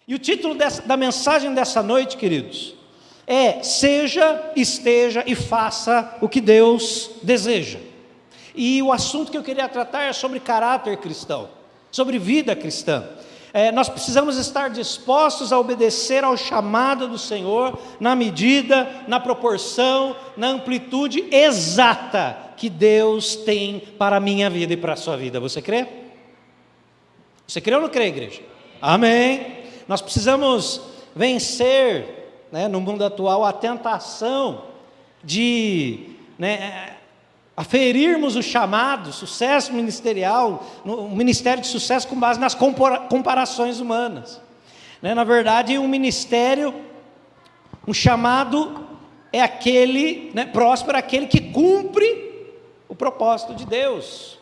E o título da mensagem dessa noite, queridos, é: seja, esteja e faça o que Deus deseja. E o assunto que eu queria tratar é sobre caráter cristão, sobre vida cristã. Nós precisamos estar dispostos a obedecer ao chamado do Senhor na medida, na proporção, na amplitude exata que Deus tem para a minha vida e para a sua vida. Você crê? Você crê ou não crê, igreja? Amém. Nós precisamos vencer, no mundo atual, a tentação de aferirmos o chamado, sucesso ministerial, um ministério de sucesso com base nas comparações humanas. Na verdade, um ministério, um chamado é aquele, próspero, aquele que cumpre o propósito de Deus.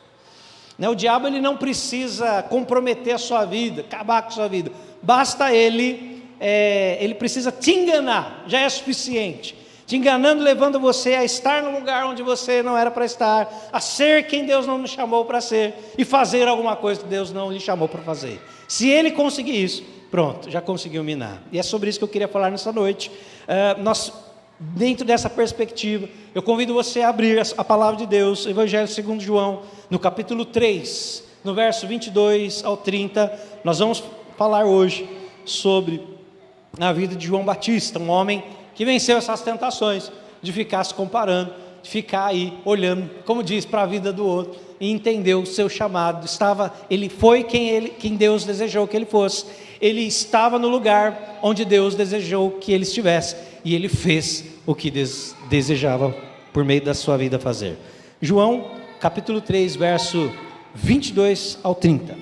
O diabo, ele não precisa comprometer a sua vida, acabar com a sua vida, basta ele precisa te enganar, já é suficiente. Te enganando, levando você a estar no lugar onde você não era para estar, a ser quem Deus não nos chamou para ser, e fazer alguma coisa que Deus não lhe chamou para fazer. Se ele conseguir isso, pronto, já conseguiu minar. E é sobre isso que eu queria falar nessa noite. Dentro dessa perspectiva, eu convido você a abrir a palavra de Deus, Evangelho segundo João, no capítulo 3, no verso 22 ao 30, nós vamos falar hoje sobre a vida de João Batista, um homem que venceu essas tentações de ficar se comparando, de ficar aí olhando, como diz, para a vida do outro, e entendeu o seu chamado. Ele foi quem Deus desejou que ele fosse. Ele estava no lugar onde Deus desejou que ele estivesse, e ele fez o que Deus desejava por meio da sua vida fazer. João, capítulo 3, verso 22 ao 30.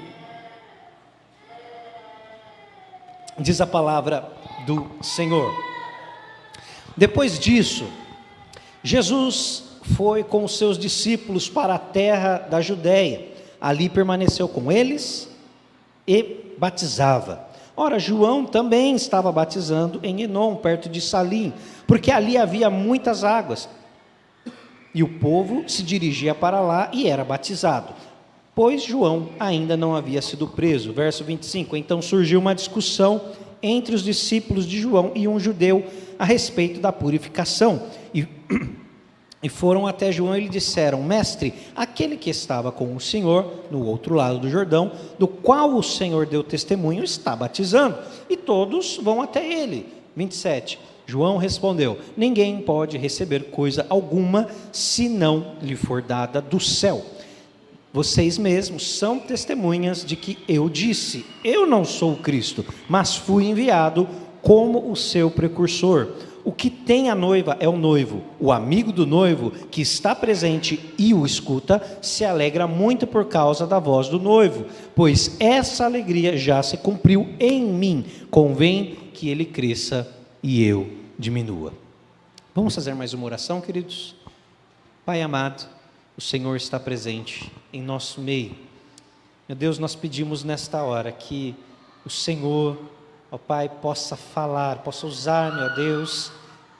Diz a palavra do Senhor: depois disso, Jesus foi com os seus discípulos para a terra da Judéia. Ali permaneceu com eles e batizava. Ora, João também estava batizando em Enom, perto de Salim, porque ali havia muitas águas. E o povo se dirigia para lá e era batizado, pois João ainda não havia sido preso. Verso 25, então surgiu uma discussão entre os discípulos de João e um judeu a respeito da purificação, e foram até João e lhe disseram: mestre, aquele que estava com o Senhor no outro lado do Jordão, do qual o Senhor deu testemunho, está batizando, e todos vão até ele. 27, João respondeu: ninguém pode receber coisa alguma se não lhe for dada do céu. Vocês mesmos são testemunhas de que eu disse: eu não sou o Cristo, mas fui enviado como o seu precursor. O que tem a noiva é o noivo. O amigo do noivo, que está presente e o escuta, se alegra muito por causa da voz do noivo, pois essa alegria já se cumpriu em mim. Convém que ele cresça e eu diminua. Vamos fazer mais uma oração, queridos? Pai amado, o Senhor está presente em nosso meio. Meu Deus, nós pedimos nesta hora que o Senhor, ó Pai, possa falar, possa usar, meu Deus,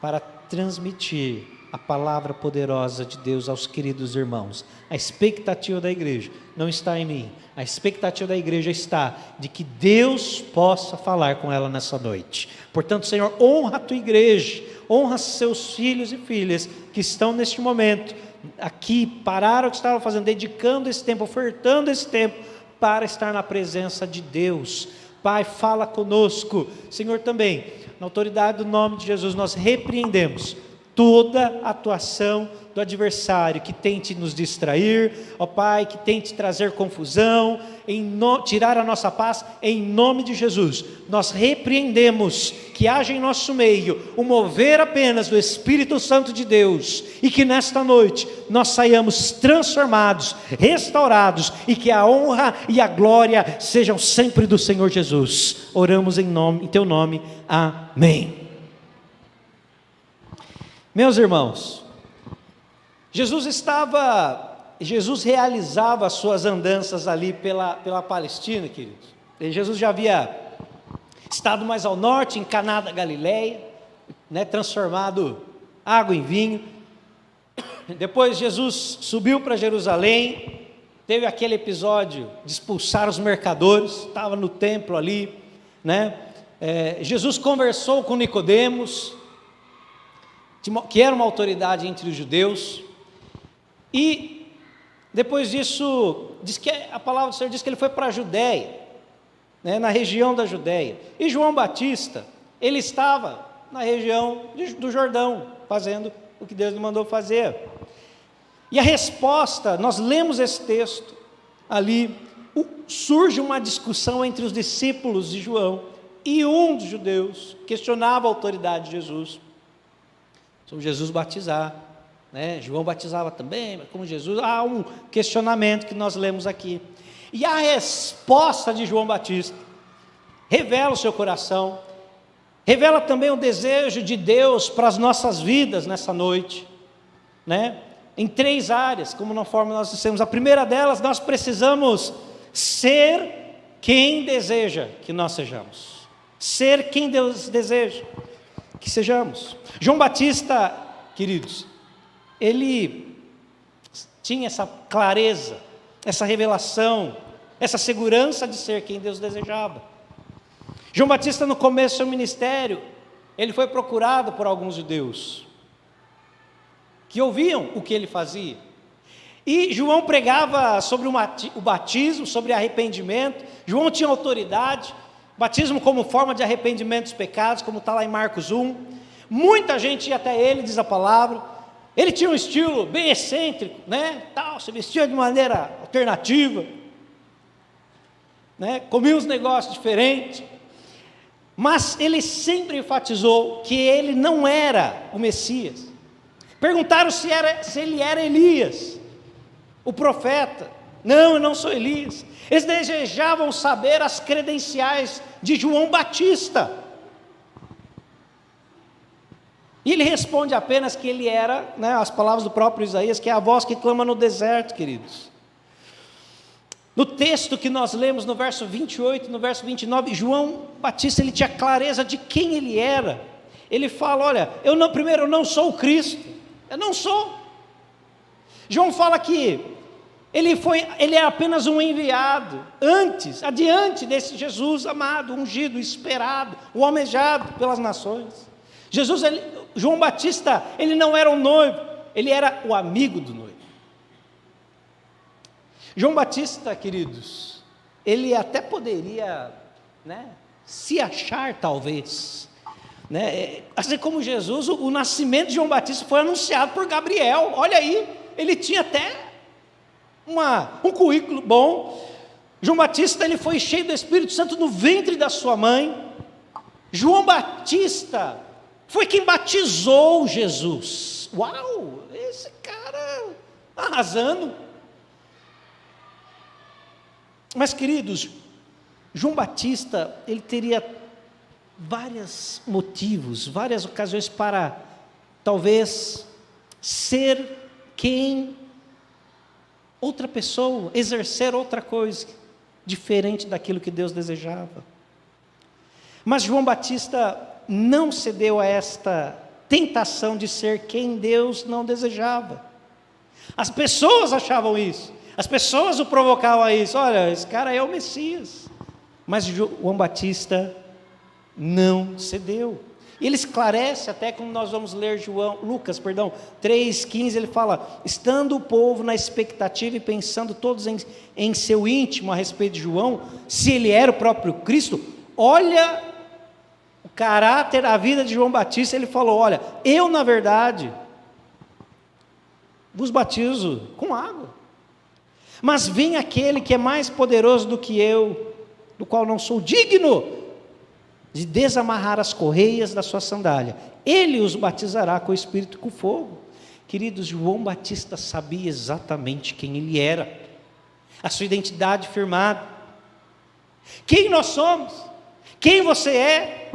para transmitir a palavra poderosa de Deus aos queridos irmãos. A expectativa da igreja não está em mim, a expectativa da igreja está de que Deus possa falar com ela nessa noite. Portanto, Senhor, honra a tua igreja, honra seus filhos e filhas que estão neste momento aqui, pararam o que estavam fazendo, dedicando esse tempo, ofertando esse tempo para estar na presença de Deus. Pai, fala conosco. Senhor, também, na autoridade do nome de Jesus, nós repreendemos toda atuação do adversário que tente nos distrair, ó Pai, que tente trazer confusão, tirar a nossa paz. Em nome de Jesus, nós repreendemos que haja em nosso meio o mover apenas do Espírito Santo de Deus, e que nesta noite nós saiamos transformados, restaurados, e que a honra e a glória sejam sempre do Senhor Jesus. Oramos em teu nome, amém. Meus irmãos, Jesus realizava as suas andanças ali pela Palestina, queridos. Jesus já havia estado mais ao norte, em Caná da Galileia, transformado água em vinho. Depois Jesus subiu para Jerusalém, teve aquele episódio de expulsar os mercadores, estava no templo ali, Jesus conversou com Nicodemos, que era uma autoridade entre os judeus, e depois disso, diz que a palavra do Senhor diz que ele foi para a Judéia, né, na região da Judéia, e João Batista, ele estava na região do Jordão, fazendo o que Deus lhe mandou fazer. E a resposta, nós lemos esse texto ali, surge uma discussão entre os discípulos de João, e um dos judeus questionava a autoridade de Jesus, sobre Jesus batizar, né? João batizava também, mas como Jesus, há um questionamento que nós lemos aqui, e a resposta de João Batista revela o seu coração, revela também o desejo de Deus para as nossas vidas nessa noite, né? Em 3 áreas, como na forma nós dissemos. A primeira delas, nós precisamos ser quem deseja que nós sejamos. Ser quem Deus deseja que sejamos. João Batista, queridos, ele tinha essa clareza, essa revelação, essa segurança de ser quem Deus desejava. João Batista, no começo do seu ministério, ele foi procurado por alguns judeus, que ouviam o que ele fazia. E João pregava sobre o batismo, sobre arrependimento. João tinha autoridade, batismo como forma de arrependimento dos pecados, como está lá em Marcos 1. Muita gente ia até ele, diz a palavra. Ele tinha um estilo bem excêntrico, né? Tal, se vestia de maneira alternativa, né? Comia uns negócios diferentes. Mas ele sempre enfatizou que ele não era o Messias. Perguntaram se ele era Elias, o profeta. Não, eu não sou Elias. Eles desejavam saber as credenciais de João Batista. E ele responde apenas que ele era, né, as palavras do próprio Isaías, que é a voz que clama no deserto, queridos. No texto que nós lemos, no verso 28, no verso 29, João Batista, ele tinha clareza de quem ele era. Ele fala, olha, eu não sou o Cristo, eu não sou. João fala que ele é apenas um enviado, adiante desse Jesus amado, ungido, esperado, o almejado pelas nações. João Batista, ele não era o noivo, ele era o amigo do noivo. João Batista, queridos, ele até poderia, né, se achar talvez, né, assim como Jesus, o nascimento de João Batista foi anunciado por Gabriel. Olha aí, ele tinha até um currículo bom. João Batista, ele foi cheio do Espírito Santo no ventre da sua mãe. João Batista foi quem batizou Jesus. Uau, esse cara arrasando. Mas, queridos, João Batista, ele teria vários motivos, várias ocasiões para, talvez, ser quem outra pessoa, exercer outra coisa, diferente daquilo que Deus desejava. Mas João Batista não cedeu a esta tentação de ser quem Deus não desejava. As pessoas achavam isso. As pessoas o provocavam a isso. Olha, esse cara é o Messias. Mas João Batista não cedeu. Ele esclarece até, como nós vamos ler Lucas 3,15, ele fala, estando o povo na expectativa e pensando todos em seu íntimo a respeito de João, se ele era o próprio Cristo, olha o caráter, a vida de João Batista. Ele falou, olha, eu na verdade vos batizo com água, mas vem aquele que é mais poderoso do que eu, do qual não sou digno de desamarrar as correias da sua sandália. Ele os batizará com o Espírito e com fogo. Queridos, João Batista sabia exatamente quem ele era, a sua identidade firmada, quem nós somos, quem você é,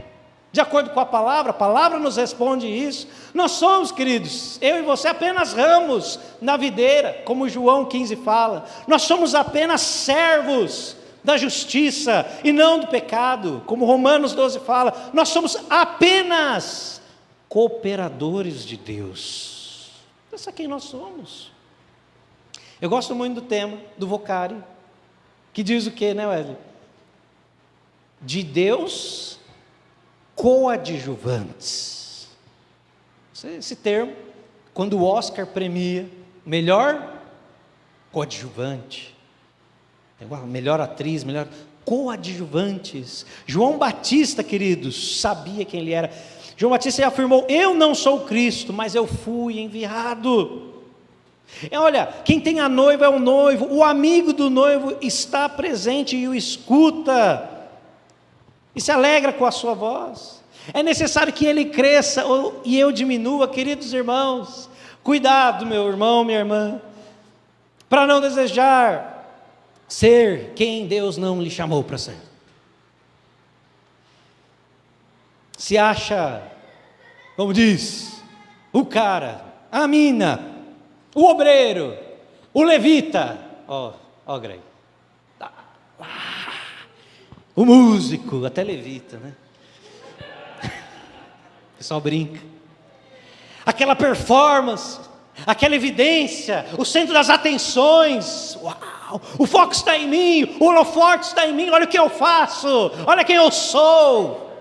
de acordo com a palavra nos responde isso. Nós somos, queridos, eu e você, apenas ramos na videira, como João 15 fala. Nós somos apenas servos da justiça e não do pecado, como Romanos 12 fala. Nós somos apenas cooperadores de Deus. Pensa quem nós somos. Eu gosto muito do tema do Vocário, que diz o que, né, Wesley? De Deus coadjuvantes. Esse termo, quando o Oscar premia melhor coadjuvante, melhor atriz, melhor coadjuvantes. João Batista, queridos, sabia quem ele era. João Batista afirmou: eu não sou o Cristo, mas eu fui enviado. Olha, quem tem a noiva é o noivo, o amigo do noivo está presente e o escuta, e se alegra com a sua voz. É necessário que ele cresça e eu diminua, queridos irmãos. Cuidado, meu irmão, minha irmã, para não desejar ser quem Deus não lhe chamou para ser. Se acha, como diz, o cara, a mina, o obreiro, o levita, Greg, o músico, até levita, né? O pessoal brinca. Aquela performance, aquela evidência, o centro das atenções, uau, o foco está em mim, o holofote está em mim, olha o que eu faço, olha quem eu sou.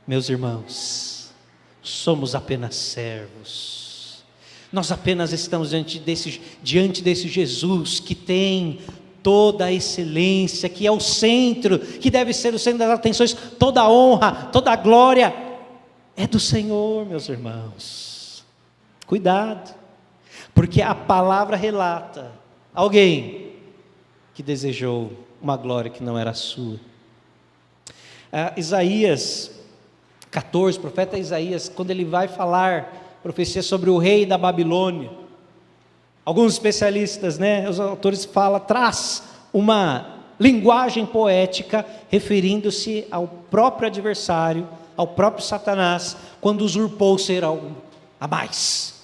Meus irmãos, somos apenas servos, nós apenas estamos diante desse Jesus que tem toda a excelência, que é o centro, que deve ser o centro das atenções. Toda a honra, toda a glória é do Senhor, meus irmãos. Cuidado, porque a palavra relata alguém que desejou uma glória que não era sua. Isaías 14, o profeta Isaías, quando ele vai falar profecia sobre o rei da Babilônia, alguns especialistas, os autores traz uma linguagem poética referindo-se ao próprio adversário, ao próprio Satanás, quando usurpou ser algo a mais.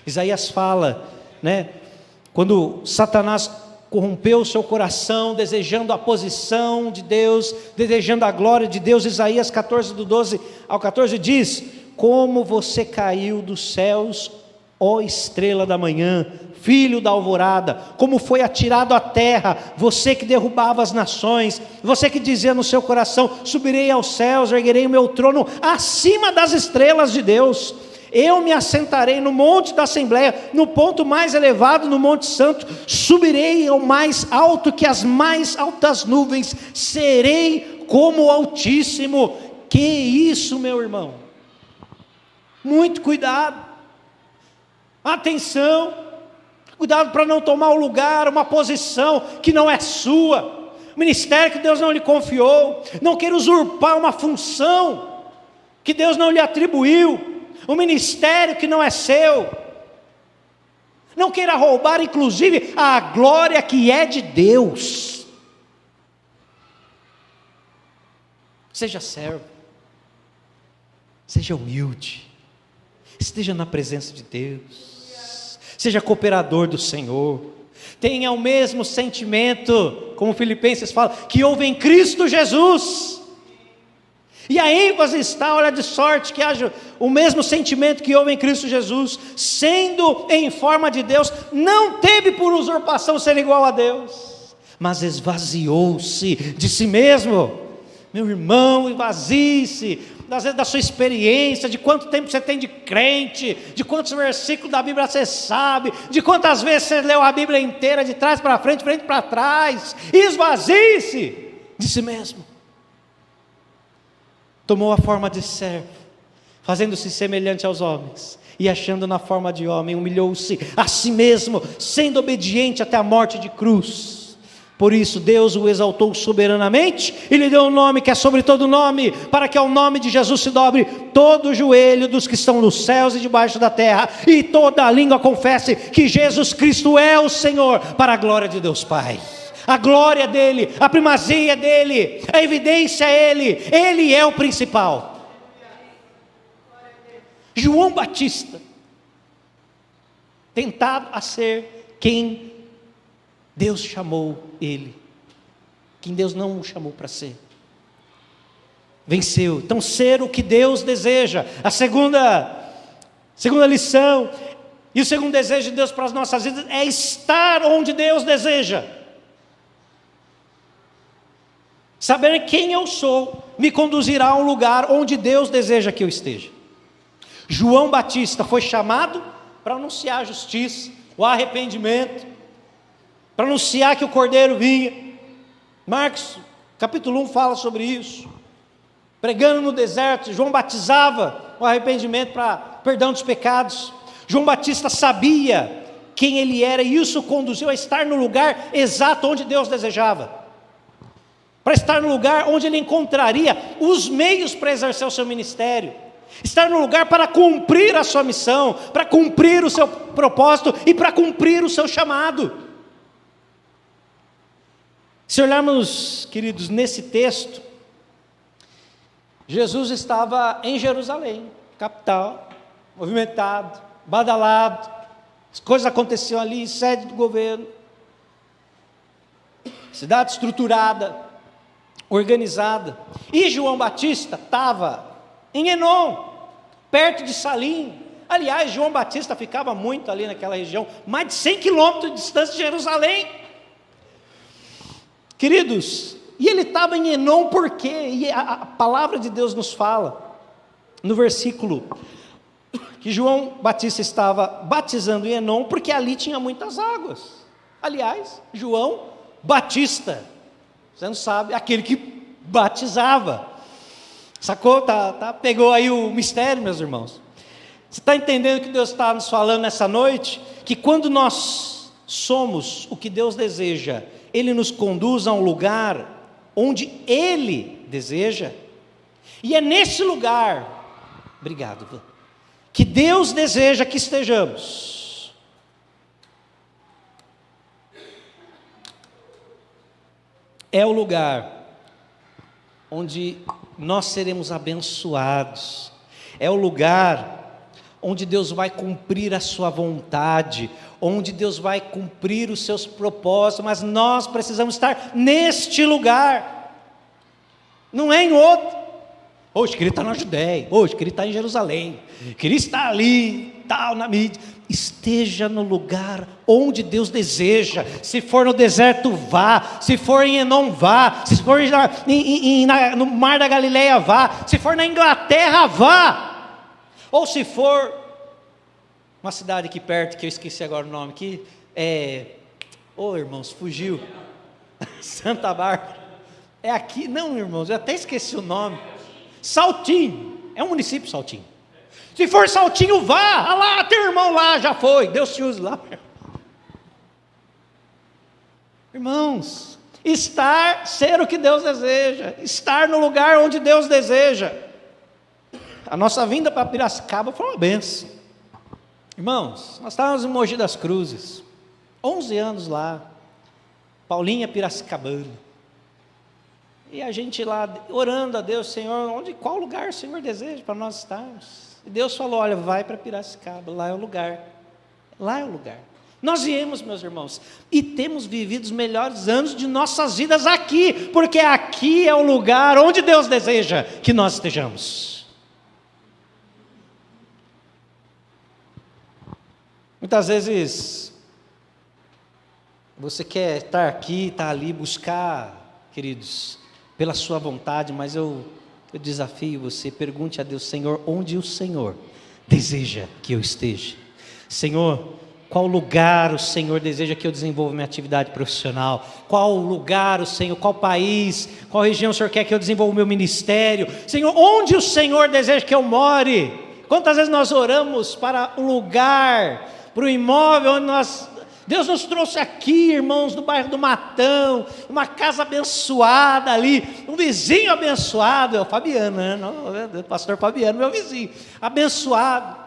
Isaías fala, quando Satanás corrompeu o seu coração, desejando a posição de Deus, desejando a glória de Deus. Isaías 14, do 12 ao 14 diz: como você caiu dos céus, ó estrela da manhã, filho da alvorada, como foi atirado à terra, você que derrubava as nações, você que dizia no seu coração: subirei aos céus, erguerei o meu trono acima das estrelas de Deus. Eu me assentarei no monte da Assembleia, no ponto mais elevado, no Monte Santo. Subirei ao mais alto que as mais altas nuvens. Serei como o Altíssimo. Que isso, meu irmão? Muito cuidado. Atenção. Cuidado para não tomar um lugar, uma posição que não é sua. Ministério que Deus não lhe confiou. Não queira usurpar uma função que Deus não lhe atribuiu. Um ministério que não é seu. Não queira roubar, inclusive, a glória que é de Deus. Seja servo. Seja humilde. Esteja na presença de Deus. Seja cooperador do Senhor. Tenha o mesmo sentimento, como Filipenses fala, que houve em Cristo Jesus. E a ênfase está, olha, de sorte que haja o mesmo sentimento que houve em Cristo Jesus, sendo em forma de Deus, não teve por usurpação ser igual a Deus, mas esvaziou-se de si mesmo. Meu irmão, esvazie-se da sua experiência, de quanto tempo você tem de crente, de quantos versículos da Bíblia você sabe, de quantas vezes você leu a Bíblia inteira, de trás para frente, frente para trás. Esvazie-se de si mesmo. Tomou a forma de servo, fazendo-se semelhante aos homens, e achando na forma de homem, humilhou-se a si mesmo, sendo obediente até a morte de cruz. Por isso Deus o exaltou soberanamente, e lhe deu um nome que é sobre todo nome, para que ao nome de Jesus se dobre todo o joelho dos que estão nos céus e debaixo da terra, e toda a língua confesse que Jesus Cristo é o Senhor, para a glória de Deus Pai. A glória dele, a primazia dele, a evidência é ele, ele é o principal. João Batista, tentado a ser quem Deus chamou ele, quem Deus não o chamou para ser, venceu. Então, ser o que Deus deseja. A segunda lição, e o segundo desejo de Deus para as nossas vidas é estar onde Deus deseja. Saber quem eu sou me conduzirá a um lugar onde Deus deseja que eu esteja. João Batista foi chamado para anunciar a justiça, o arrependimento, para anunciar que o Cordeiro vinha. Marcos capítulo 1 fala sobre isso. Pregando no deserto, João batizava o arrependimento para perdão dos pecados. João Batista sabia quem ele era, e isso o conduziu a estar no lugar exato onde Deus desejava, para estar no lugar onde ele encontraria os meios para exercer o seu ministério, estar no lugar para cumprir a sua missão, para cumprir o seu propósito e para cumprir o seu chamado. Se olharmos, queridos, nesse texto, Jesus estava em Jerusalém, capital, movimentado, badalado, as coisas aconteciam ali, sede do governo, cidade estruturada, organizada. E João Batista estava em Enom, perto de Salim. Aliás, João Batista ficava muito ali naquela região, mais de 100 quilômetros de distância de Jerusalém. Queridos, e ele estava em Enom por quê? E a palavra de Deus nos fala, no versículo, que João Batista estava batizando em Enom, porque ali tinha muitas águas. Aliás, João Batista, você não sabe, aquele que batizava. Sacou? Pegou aí o mistério, meus irmãos. Você está entendendo que Deus está nos falando nessa noite? Que quando nós somos o que Deus deseja, Ele nos conduz a um lugar onde Ele deseja, e é nesse lugar, obrigado, que Deus deseja que estejamos. É o lugar onde nós seremos abençoados, é o lugar onde Deus vai cumprir a sua vontade, onde Deus vai cumprir os seus propósitos, mas nós precisamos estar neste lugar, não é em outro. Hoje queria estar na Judéia, hoje queria estar em Jerusalém, queria estar ali, tal, na mídia. Esteja no lugar onde Deus deseja. Se for no deserto, vá. Se for em Enom, vá. Se for no mar da Galileia, vá. Se for na Inglaterra, vá. Ou se for uma cidade aqui perto, que eu esqueci agora o nome aqui, irmãos, fugiu. Santa Bárbara. É aqui, não, irmãos, eu até esqueci o nome. Saltinho, é um município, Saltinho. Se for Saltinho, vá. Lá, tem um irmão lá, já foi. Deus te use lá. Irmãos, ser o que Deus deseja, estar no lugar onde Deus deseja. A nossa vinda para Piracicaba foi uma benção. Irmãos, nós estávamos em Mogi das Cruzes, 11 anos lá, Paulinha Piracicabana. E a gente lá orando a Deus, Senhor, qual lugar o Senhor deseja para nós estarmos? E Deus falou, olha, vai para Piracicaba, lá é o lugar. Lá é o lugar. Nós viemos, meus irmãos, e temos vivido os melhores anos de nossas vidas aqui, porque aqui é o lugar onde Deus deseja que nós estejamos. Muitas vezes você quer estar aqui, estar ali, buscar, queridos, pela sua vontade, mas eu desafio você, pergunte a Deus, Senhor, onde o Senhor deseja que eu esteja? Senhor, qual lugar o Senhor deseja que eu desenvolva minha atividade profissional? Qual lugar o Senhor, qual país, qual região o Senhor quer que eu desenvolva o meu ministério? Senhor, onde o Senhor deseja que eu more? Quantas vezes nós oramos para um lugar, para um imóvel onde Deus nos trouxe aqui, irmãos, do bairro do Matão, uma casa abençoada ali, um vizinho abençoado, é o Fabiano, né? O pastor Fabiano, meu vizinho, abençoado.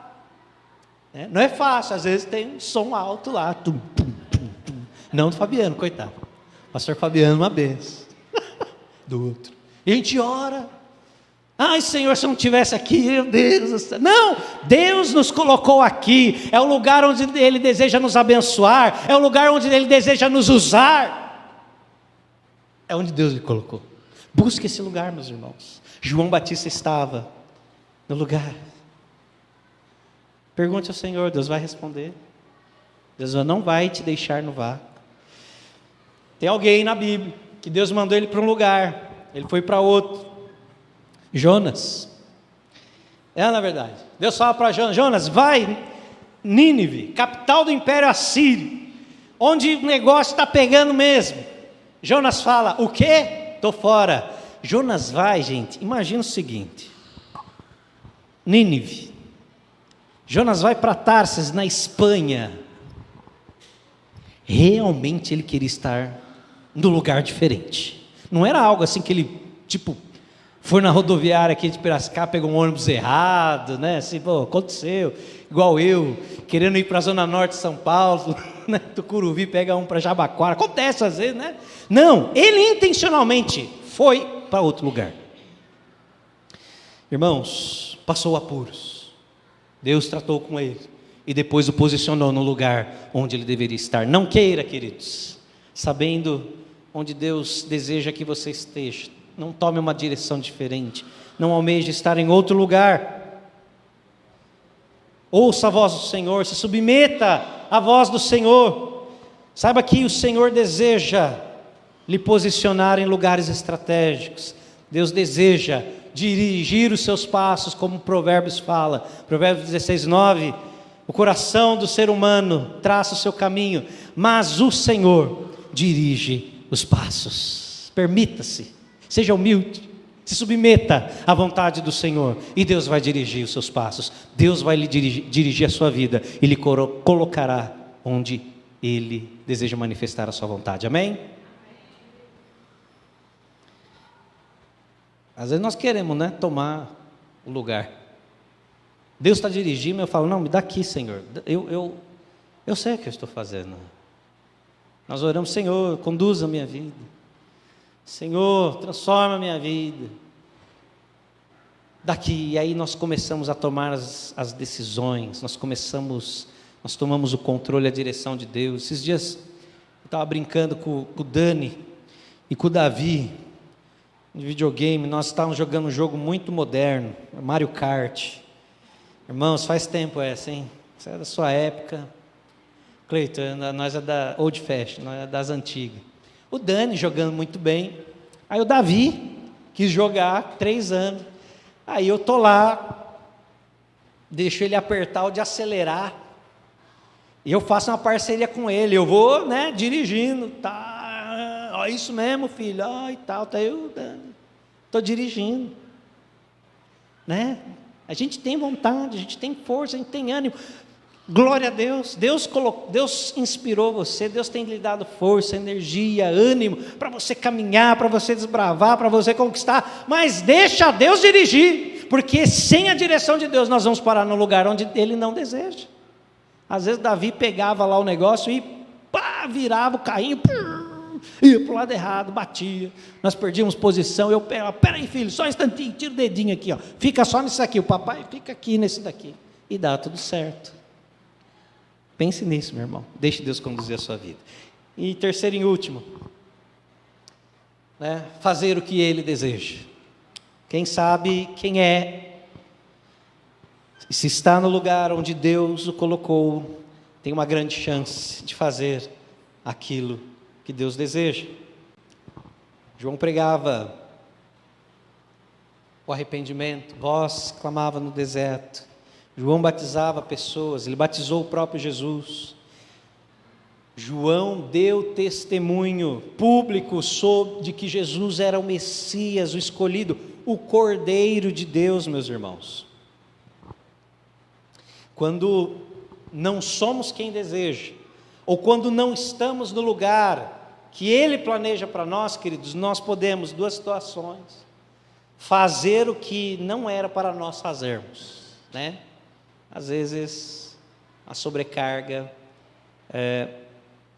Não é fácil, às vezes tem um som alto lá, tum, tum, tum, tum. Não do Fabiano, coitado, pastor Fabiano, uma benção, do outro. E a gente ora. Ai, Senhor, se eu não estivesse aqui, meu Deus. Não, Deus nos colocou aqui. É o lugar onde Ele deseja nos abençoar. É o lugar onde Ele deseja nos usar. É onde Deus lhe colocou. Busque esse lugar, meus irmãos. João Batista estava no lugar. Pergunte ao Senhor, Deus vai responder. Deus não vai te deixar no vácuo. Tem alguém na Bíblia que Deus mandou ele para um lugar, ele foi para outro. Jonas. Na verdade. Deus fala para Jonas: Jonas, vai Nínive, capital do Império Assírio, onde o negócio está pegando mesmo. Jonas fala: o quê? Estou fora. Jonas vai, gente, imagina o seguinte: Nínive. Jonas vai para Tarsis, na Espanha. Realmente ele queria estar num lugar diferente. Não era algo assim que ele, foi na rodoviária aqui de Piracicaba, pegou um ônibus errado, né? Assim, aconteceu. Igual eu, querendo ir para a Zona Norte de São Paulo, né? Tucuruvi, pega um para Jabaquara. Acontece às vezes, né? Não, ele intencionalmente foi para outro lugar. Irmãos, passou apuros. Deus tratou com ele e depois o posicionou no lugar onde ele deveria estar. Não queira, queridos, sabendo onde Deus deseja que você esteja, não tome uma direção diferente, não almeje estar em outro lugar. Ouça a voz do Senhor, se submeta à voz do Senhor. Saiba que o Senhor deseja lhe posicionar em lugares estratégicos. Deus deseja dirigir os seus passos, como Provérbios fala, Provérbios 16:9, o coração do ser humano traça o seu caminho, mas o Senhor dirige os passos. Permita-se, seja humilde, se submeta à vontade do Senhor, e Deus vai dirigir os seus passos. Deus vai lhe dirigir a sua vida, e lhe colocará onde Ele deseja manifestar a sua vontade, amém? Às vezes nós queremos, né, tomar o lugar. Deus está dirigindo, eu falo: não, me dá aqui, Senhor. Eu sei o que eu estou fazendo. Nós oramos: Senhor, conduza a minha vida. Senhor, transforma a minha vida. Daqui, e aí nós começamos a tomar as decisões, nós tomamos o controle, a direção de Deus. Esses dias eu estava brincando com o Dani e com o Davi, de videogame. Nós estávamos jogando um jogo muito moderno, Mario Kart. Irmãos, faz tempo essa, hein? Isso é da sua época. Cleiton, nós é da Old Fashion, nós é das antigas. O Dani jogando muito bem. Aí o Davi quis jogar 3 anos. Aí eu estou lá, deixo ele apertar o de acelerar, e eu faço uma parceria com ele. Eu vou, né, dirigindo, tá, ó, isso mesmo, filho, ó, e tal, tá, eu estou dirigindo, né? A gente tem vontade, a gente tem força, a gente tem ânimo. Glória a Deus. Deus inspirou você, Deus tem lhe dado força, energia, ânimo para você caminhar, para você desbravar, para você conquistar, mas deixa Deus dirigir, porque sem a direção de Deus nós vamos parar no lugar onde Ele não deseja. Às vezes Davi pegava lá o negócio e virava o carrinho, ia para o lado errado, batia, nós perdíamos posição. Eu pego: peraí, filho, só um instantinho, tira o dedinho aqui, ó, fica só nisso aqui, o papai fica aqui nesse daqui, e dá tudo certo. Pense nisso, meu irmão. Deixe Deus conduzir a sua vida. E terceiro e último, né, fazer o que Ele deseja. Quem sabe quem é, se está no lugar onde Deus o colocou, tem uma grande chance de fazer aquilo que Deus deseja. João pregava o arrependimento, voz clamava no deserto. João batizava pessoas, ele batizou o próprio Jesus. João deu testemunho público de que Jesus era o Messias, o escolhido, o Cordeiro de Deus, meus irmãos. Quando não somos quem deseja, ou quando não estamos no lugar que Ele planeja para nós, queridos, nós podemos, 2 situações: fazer o que não era para nós fazermos, né? Às vezes, a sobrecarga,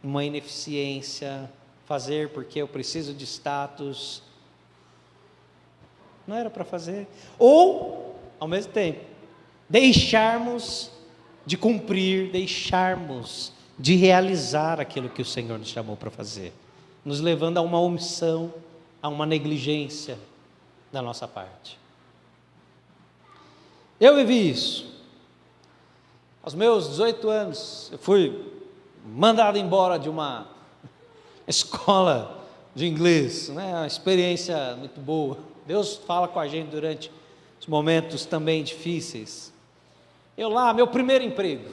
uma ineficiência, fazer porque eu preciso de status, não era para fazer. Ou, ao mesmo tempo, deixarmos de cumprir, deixarmos de realizar aquilo que o Senhor nos chamou para fazer, nos levando a uma omissão, a uma negligência da nossa parte. Eu vivi isso. Aos meus 18 anos, eu fui mandado embora de uma escola de inglês, né? Uma experiência muito boa, Deus fala com a gente durante os momentos também difíceis. Eu lá, meu primeiro emprego,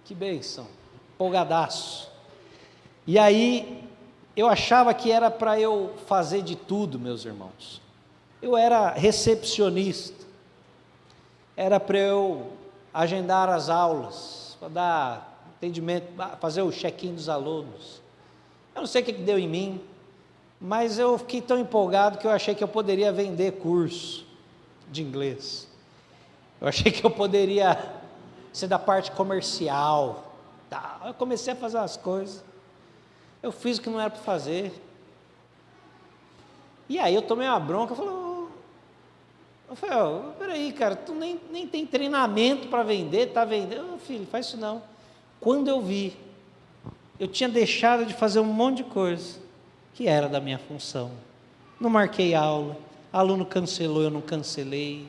que bênção, empolgadaço. E aí, eu achava que era para eu fazer de tudo, meus irmãos. Eu era recepcionista, era para eu agendar as aulas, para dar atendimento, fazer o check-in dos alunos. Eu não sei o que deu em mim, mas eu fiquei tão empolgado que eu achei que eu poderia vender curso de inglês. Eu achei que eu poderia ser da parte comercial. Eu comecei a fazer as coisas. Eu fiz o que não era para fazer. E aí eu tomei uma bronca, eu falei, peraí, cara, tu nem tem treinamento para vender, tá vendendo? Filho, faz isso não. Quando eu vi, eu tinha deixado de fazer um monte de coisa que era da minha função. Não marquei aula, aluno cancelou, eu não cancelei,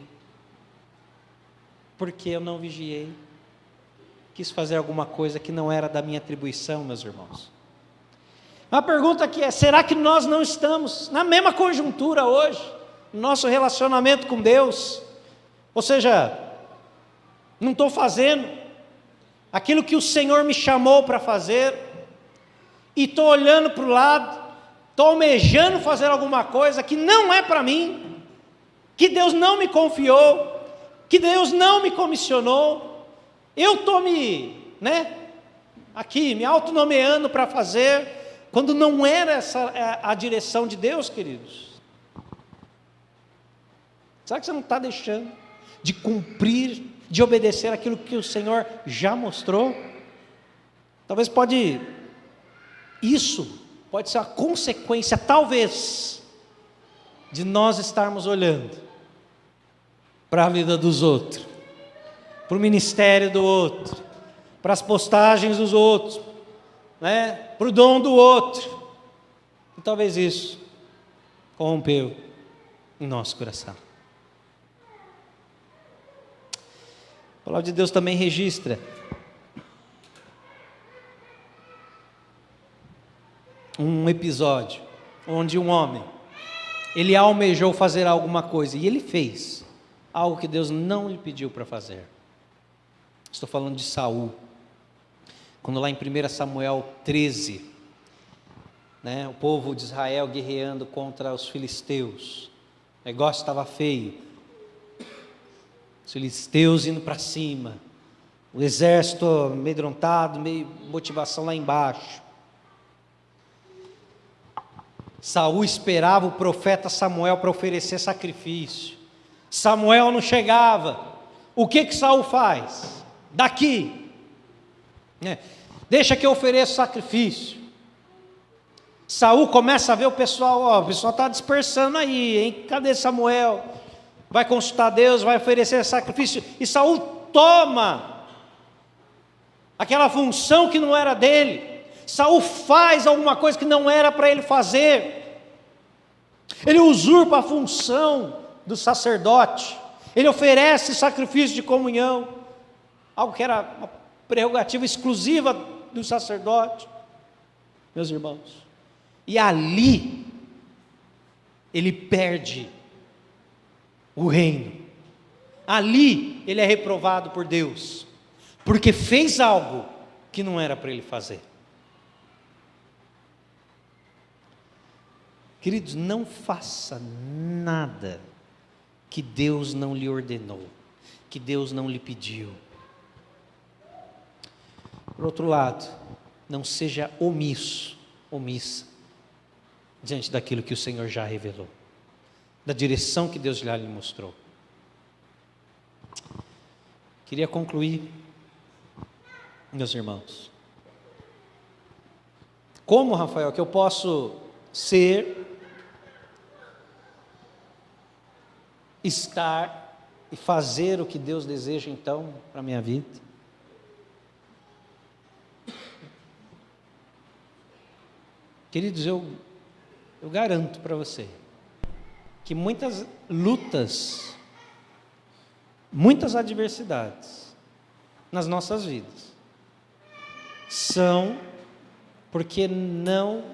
porque eu não vigiei. Quis fazer alguma coisa que não era da minha atribuição, meus irmãos. A pergunta aqui é: será que nós não estamos na mesma conjuntura hoje, no nosso relacionamento com Deus? Ou seja, não estou fazendo aquilo que o Senhor me chamou para fazer, e estou olhando para o lado, estou almejando fazer alguma coisa que não é para mim, que Deus não me confiou, que Deus não me comissionou. Eu estou me autonomeando para fazer, quando não era essa a direção de Deus, queridos. Será que você não está deixando de cumprir, de obedecer aquilo que o Senhor já mostrou? Talvez isso pode ser a consequência, talvez, de nós estarmos olhando para a vida dos outros, para o ministério do outro, para as postagens dos outros, para o dom do outro. E talvez isso corrompeu em nosso coração. A palavra de Deus também registra um episódio onde um homem, ele almejou fazer alguma coisa, e ele fez algo que Deus não lhe pediu para fazer. Estou falando de Saul. Quando lá em 1 Samuel 13, o povo de Israel guerreando contra os filisteus, o negócio estava feio, os filisteus indo para cima, o exército amedrontado, meio motivação lá embaixo. Saul esperava o profeta Samuel para oferecer sacrifício. Samuel não chegava. O que Saul faz? Daqui, deixa que eu ofereça sacrifício. Saul começa a ver o pessoal está dispersando aí, hein? Cadê Samuel? Vai consultar Deus, vai oferecer sacrifício. E Saul toma aquela função que não era dele. Saul faz alguma coisa que não era para ele fazer. Ele usurpa a função do sacerdote. Ele oferece sacrifício de comunhão, algo que era uma prerrogativa exclusiva do sacerdote, meus irmãos. E ali ele perde o reino. Ali ele é reprovado por Deus, porque fez algo que não era para ele fazer. Queridos, não faça nada que Deus não lhe ordenou, que Deus não lhe pediu. Por outro lado, não seja omissa, diante daquilo que o Senhor já revelou, da direção que Deus já lhe mostrou. Queria concluir, meus irmãos. Como, Rafael, que eu posso estar e fazer o que Deus deseja então para a minha vida? Queridos, eu garanto para você que muitas lutas, muitas adversidades nas nossas vidas são porque não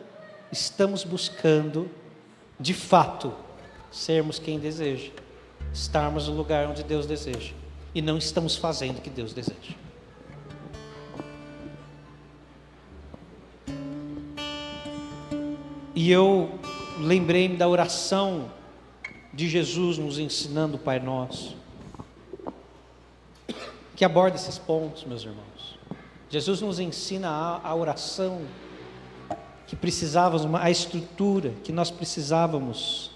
estamos buscando de fato sermos quem deseja, estarmos no lugar onde Deus deseja, e não estamos fazendo o que Deus deseja. E eu lembrei-me da oração de Jesus nos ensinando o Pai Nosso, que aborda esses pontos, meus irmãos. Jesus nos ensina a oração que precisávamos, a estrutura que nós precisávamos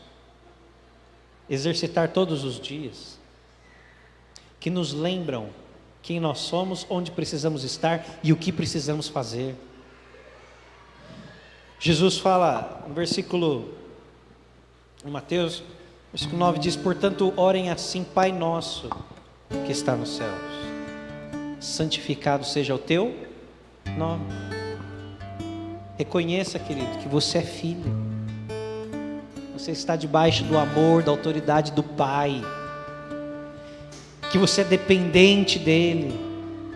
exercitar todos os dias, que nos lembram quem nós somos, onde precisamos estar e o que precisamos fazer. Jesus fala no versículo, em Mateus, versículo 9 diz: portanto, orem assim: Pai nosso que está nos céus, santificado seja o teu nome. Reconheça, querido, que você é filho, você está debaixo do amor, da autoridade do Pai, que você é dependente dEle,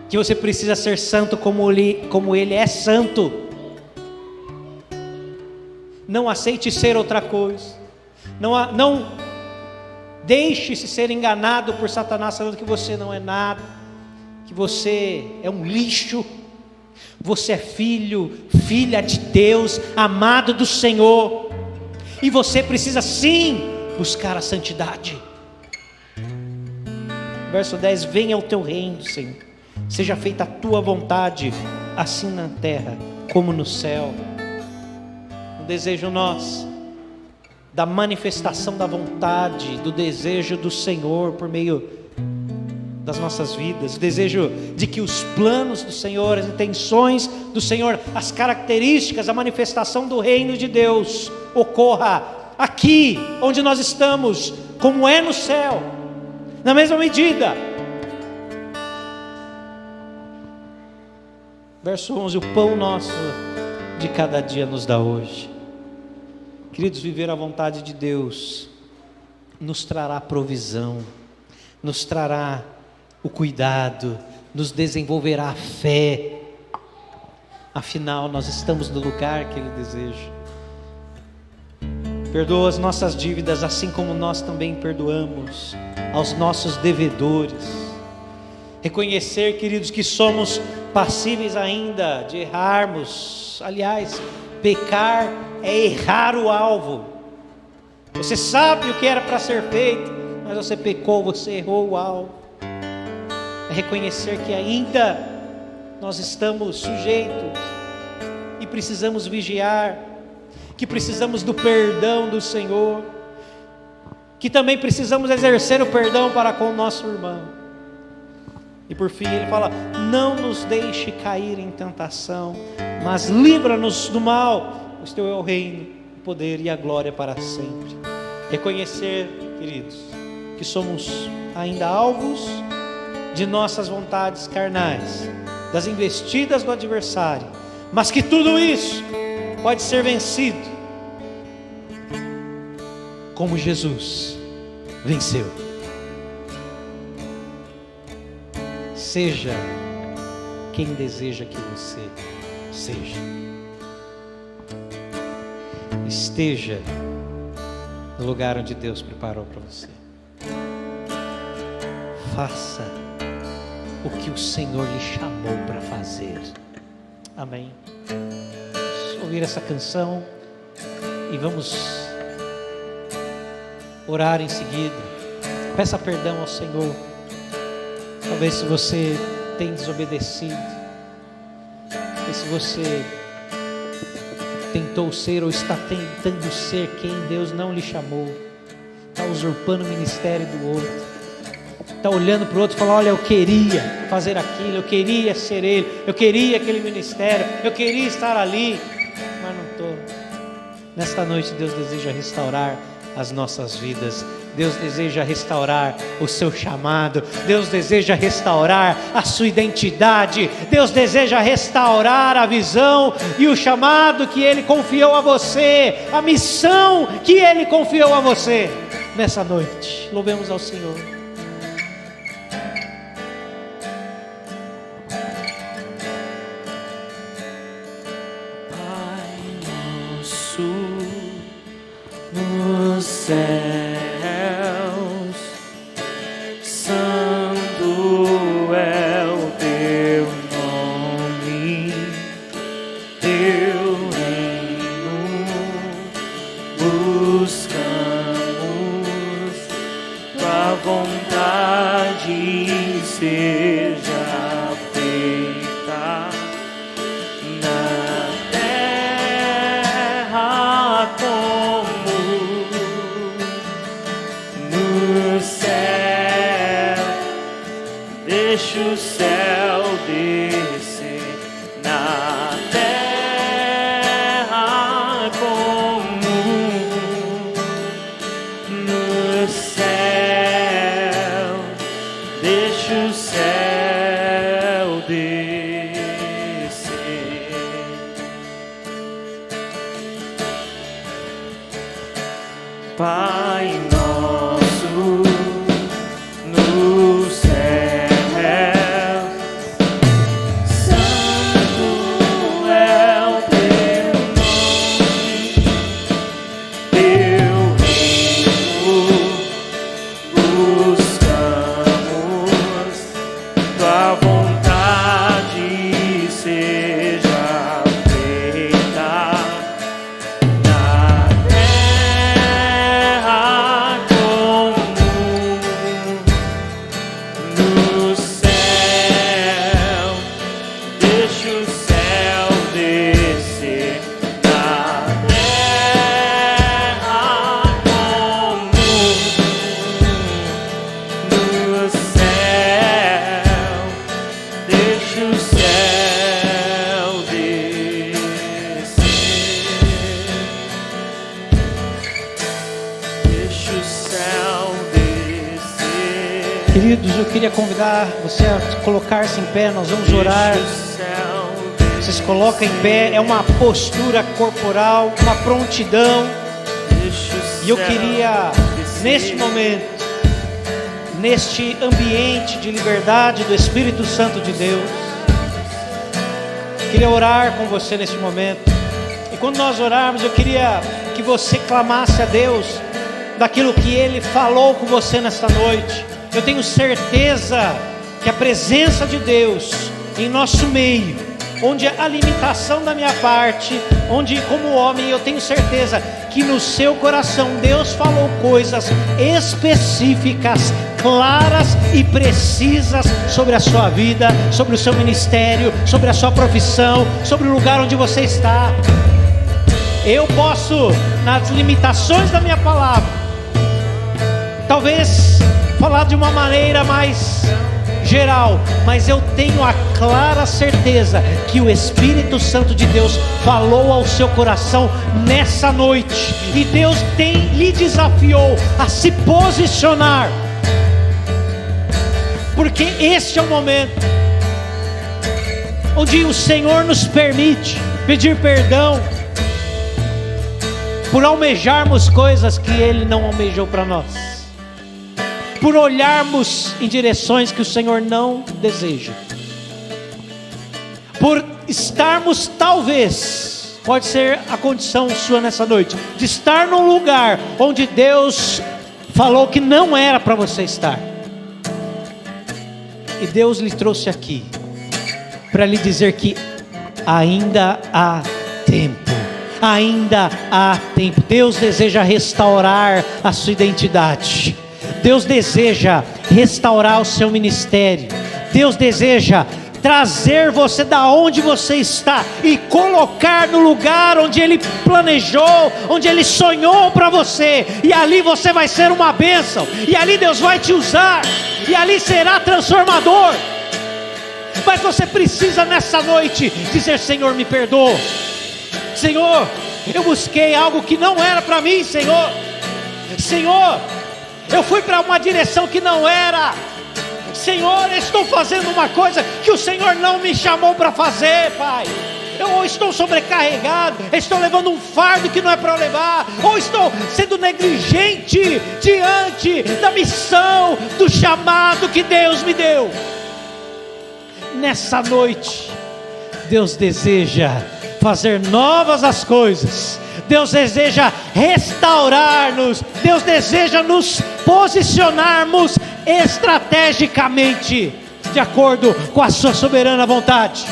que você precisa ser santo como Ele é santo. Não aceite ser outra coisa, não deixe-se ser enganado por Satanás, falando que você não é nada, que você é um lixo. Você é filho, filha de Deus, amado do Senhor, e você precisa sim buscar a santidade. Verso 10: venha o teu reino, Senhor, seja feita a tua vontade, assim na terra como no céu. O desejo nosso da manifestação da vontade, do desejo do Senhor por meio das nossas vidas, o desejo de que os planos do Senhor, as intenções do Senhor, as características, a manifestação do reino de Deus ocorra aqui onde nós estamos, como é no céu, na mesma medida. Verso 11: o pão nosso de cada dia nos dá hoje. Queridos, viver a vontade de Deus nos trará provisão, nos trará o cuidado, nos desenvolverá a fé. Afinal, nós estamos no lugar que Ele deseja. Perdoa as nossas dívidas, assim como nós também perdoamos aos nossos devedores. Reconhecer, queridos, que somos passíveis ainda de errarmos. Aliás, pecar é errar o alvo. Você sabe o que era para ser feito, mas você pecou, você errou o alvo. É reconhecer que ainda nós estamos sujeitos e precisamos vigiar, que precisamos do perdão do Senhor, que também precisamos exercer o perdão para com o nosso irmão. E por fim ele fala: não nos deixe cair em tentação, mas livra-nos do mal, pois teu é o reino, o poder e a glória para sempre. Reconhecer, queridos, que somos ainda alvos de nossas vontades carnais, das investidas do adversário, mas que tudo isso pode ser vencido como Jesus venceu. Seja quem deseja que você seja. Esteja no lugar onde Deus preparou para você. Faça o que o Senhor lhe chamou para fazer. Amém. Vamos ouvir essa canção e vamos orar em seguida. Peça perdão ao Senhor. Talvez se você tem desobedecido, e se você tentou ser ou está tentando ser quem Deus não lhe chamou, está usurpando o ministério do outro, está olhando para o outro e falando: olha, eu queria fazer aquilo, eu queria ser ele, eu queria aquele ministério, eu queria estar ali, mas não estou. Nesta noite Deus deseja restaurar as nossas vidas. Deus deseja restaurar o seu chamado. Deus deseja restaurar a sua identidade. Deus deseja restaurar a visão e o chamado que Ele confiou a você, a missão que Ele confiou a você. Nessa noite, louvemos ao Senhor. Pai nosso no céu, vontade seja feita na terra como no céu. Deixa o céu descer na terra como no céu. Deixa o céu descer. Pai nosso no céu, santo é o teu nome, teu reino buscamos, tua vontade seja feita na terra como no céu. Deixa o céu descer na terra como no céu. Deixa o céu descer. Deixa o céu descer. Queridos, eu queria convidar você a colocar-se em pé, nós vamos orar. Deixa o céu Você se coloca em pé, é uma postura corporal, uma prontidão. Deixa o E eu céu queria, descer. neste momento, neste ambiente de liberdade do Espírito Santo de Deus, queria orar com você nesse momento. E quando nós orarmos, eu queria que você clamasse a Deus daquilo que Ele falou com você nesta noite. Eu tenho certeza que a presença de Deus em nosso meio, onde a limitação da minha parte, onde como homem eu tenho certeza que no seu coração Deus falou coisas específicas, claras e precisas sobre a sua vida, sobre o seu ministério, sobre a sua profissão, sobre o lugar onde você está. Eu posso, nas limitações da minha palavra, talvez falar de uma maneira mais geral, mas eu tenho a clara certeza que o Espírito Santo de Deus falou ao seu coração nessa noite, e Deus lhe desafiou a se posicionar, porque este é o momento onde o Senhor nos permite pedir perdão por almejarmos coisas que Ele não almejou para nós, por olharmos em direções que o Senhor não deseja, por estarmos talvez, pode ser a condição sua nessa noite, de estar num lugar onde Deus falou que não era para você estar, e Deus lhe trouxe aqui para lhe dizer que ainda há tempo. Ainda há tempo. Deus deseja restaurar a sua identidade. Deus deseja restaurar o seu ministério. Deus deseja trazer você da onde você está e colocar no lugar onde Ele planejou, onde Ele sonhou para você. E ali você vai ser uma bênção. E ali Deus vai te usar. E ali será transformador. Mas você precisa nessa noite dizer: Senhor, me perdoa. Senhor, eu busquei algo que não era para mim, Senhor. Senhor, eu fui para uma direção que não era. Senhor, eu estou fazendo uma coisa que o Senhor não me chamou para fazer, Pai. Eu estou sobrecarregado, estou levando um fardo que não é para eu levar, ou estou sendo negligente diante da missão, do chamado que Deus me deu. Nessa noite, Deus deseja fazer novas as coisas. Deus deseja restaurar-nos. Deus deseja nos posicionarmos estrategicamente de acordo com a sua soberana vontade.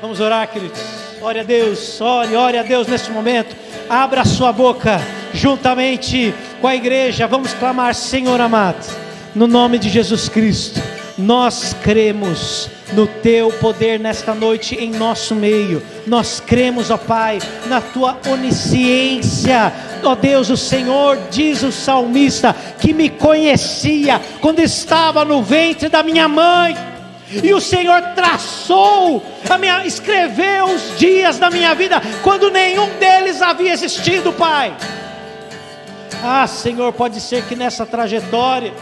Vamos orar, queridos. Ore a Deus, ore a Deus nesse momento. Abra a sua boca, juntamente com a igreja, vamos clamar: Senhor amado, no nome de Jesus Cristo, nós cremos no Teu poder nesta noite em nosso meio. Nós cremos, ó Pai, na Tua onisciência. Ó Deus, o Senhor, diz o salmista, que me conhecia quando estava no ventre da minha mãe. E o Senhor traçou, escreveu os dias da minha vida, quando nenhum deles havia existido, Pai. Ah, Senhor, pode ser que nessa trajetória,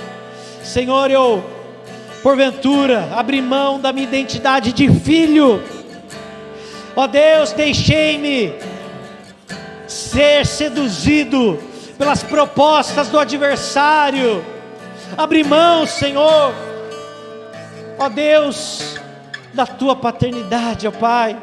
Senhor, eu, porventura, abri mão da minha identidade de filho. Ó Deus, deixei-me ser seduzido pelas propostas do adversário. Abri mão, Senhor, ó Deus, da Tua paternidade, ó Pai.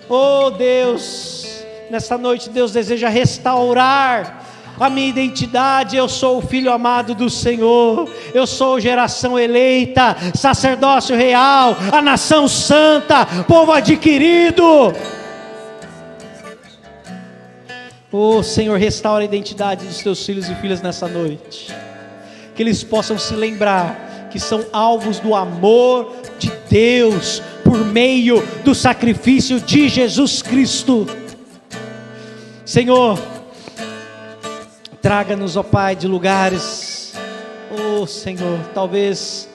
Ó Deus, nesta noite Deus deseja restaurar a minha identidade. Eu sou o filho amado do Senhor, eu sou geração eleita, sacerdócio real, a nação santa, povo adquirido. Oh Senhor, restaura a identidade dos Teus filhos e filhas nessa noite, que eles possam se lembrar que são alvos do amor de Deus, por meio do sacrifício de Jesus Cristo. Senhor, traga-nos, ó Pai, de lugares, oh Senhor, talvez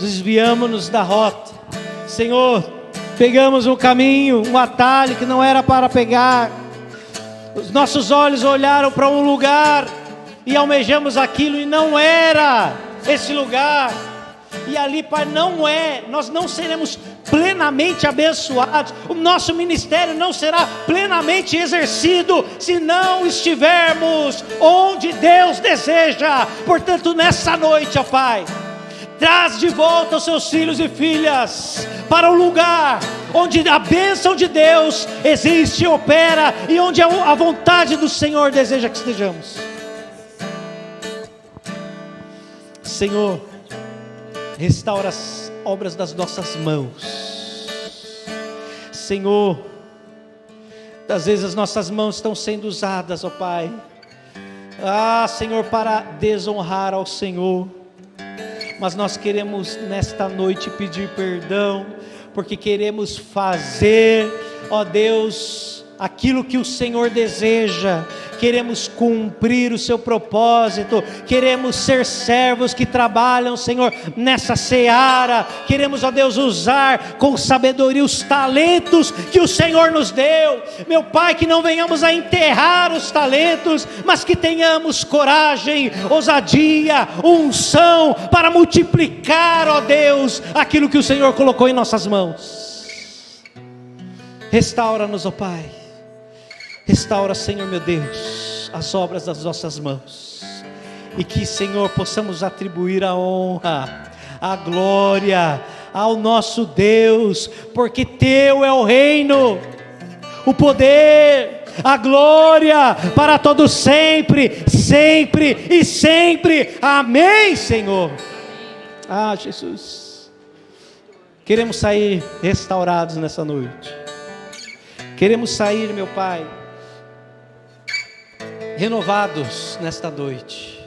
desviamos-nos da rota, Senhor, pegamos um caminho, um atalho que não era para pegar. Os nossos olhos olharam para um lugar e almejamos aquilo e não era esse lugar. E ali, Pai, nós não seremos plenamente abençoados, o nosso ministério não será plenamente exercido se não estivermos onde Deus deseja. Portanto, nessa noite, ó Pai, traz de volta os Seus filhos e filhas para o lugar onde a bênção de Deus existe e opera, e onde a vontade do Senhor deseja que estejamos. Senhor, restaura as obras das nossas mãos. Senhor, às vezes as nossas mãos estão sendo usadas, ó Pai, Senhor, para desonrar ao Senhor, mas nós queremos nesta noite pedir perdão, porque queremos fazer, ó Deus, aquilo que o Senhor deseja. Queremos cumprir o Seu propósito, queremos ser servos que trabalham, Senhor, nessa seara. Queremos, ó Deus, usar com sabedoria os talentos que o Senhor nos deu. Meu Pai, que não venhamos a enterrar os talentos, mas que tenhamos coragem, ousadia, unção para multiplicar, ó Deus, aquilo que o Senhor colocou em nossas mãos. Restaura-nos, ó Pai. Restaura, Senhor meu Deus, as obras das nossas mãos, e que, Senhor, possamos atribuir a honra, a glória ao nosso Deus, porque Teu é o reino, o poder, a glória para todos sempre, sempre e sempre. Amém, Senhor. Jesus, queremos sair restaurados nessa noite. Queremos sair, meu Pai, renovados nesta noite.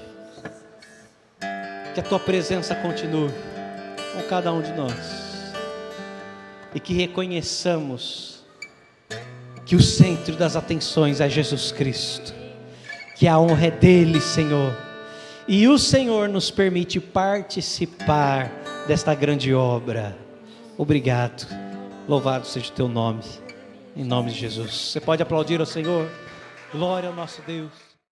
Que a Tua presença continue com cada um de nós, e que reconheçamos que o centro das atenções é Jesus Cristo, que a honra é dele, Senhor, e o Senhor nos permite participar desta grande obra. Obrigado, louvado seja o Teu nome, em nome de Jesus. Você pode aplaudir ao Senhor? Glória ao nosso Deus.